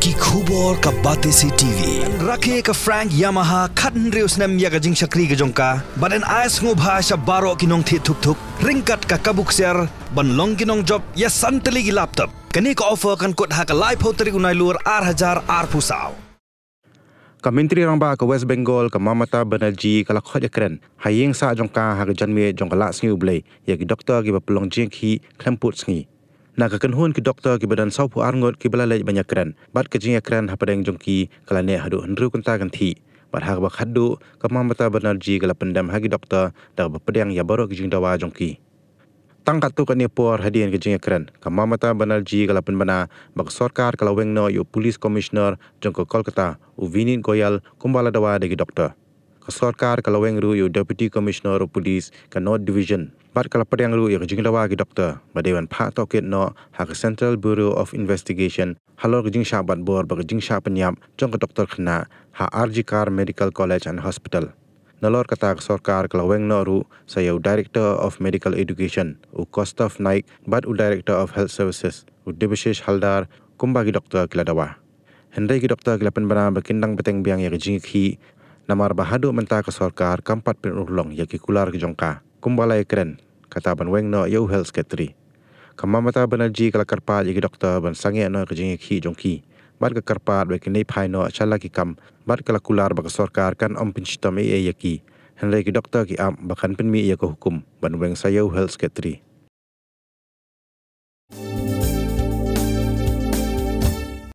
ki khubor ka bate si TV rakhe ka Frank Yamaha khatn reus nam ya ka jing shakri ka jongka baden ais ngo bhasha baro kinong thi thuk thuk ringkat ka kabuk ser ban long kinong job ya santali gi laptop kani ka offer kan kot ha ka live hoteri unai lur R1000 R pusau ka Menteri Rangba ka West Bengal ka Mamata Banerjee ka lakhot yakren hayeng sa jongka ha ka janme jongka la sngi ublei ya ki doktor ki bapulong jing khi klemput sngi na ka kanhun ki doktor ki badan sau pu arngot ki balalai banyak kran bat ka jing yakren ha padeng jongki kala ne hadu hnru kunta kan thi bat ha ba khaddu ka Mamata Banerjee ka lapendam ha ki doktor da ba padeng ya baro ki jing dawa jongki tang katu ka ne por hadian ki jing yakren ka Mamata Banerjee ka lapen bana bak sarkar ka laweng no yu police commissioner jongko Kolkata u Vinit Goyal kumbala dawa de ki doktor ka sarkar ka laweng ru yu deputy commissioner of police ka North division bat kala padang ru ya jing dawa ki doktor badewan pha toket no ha ka Central Bureau of Investigation halor jing sha bat bor ba jing sha penyap jong ka doktor khna ha RG Kar Medical College and Hospital nalor kata ka sarkar ka laweng no ru sayo director of medical education u Kostov Naik bat u director of health services u Debashish Haldar kumba ki doktor kila dawa hendai ki doktor kila penbana bakindang beteng biang ya jing khi namar bahadu menta ka sarkar kampat pin ulong ya ki kular ki jongka kumbala kren kata ban weng no yo health secretary ka Mamata Banerjee kala karpa ji doktor ban sange no ka jing khi jongki bat ka karpa be ki nei phai no chala ki kam bat kala kular ba ka sarkar kan om pinstam e yaki henry ki doktor ki am bakan pin mi ya ka hukum ban weng sa yo health secretary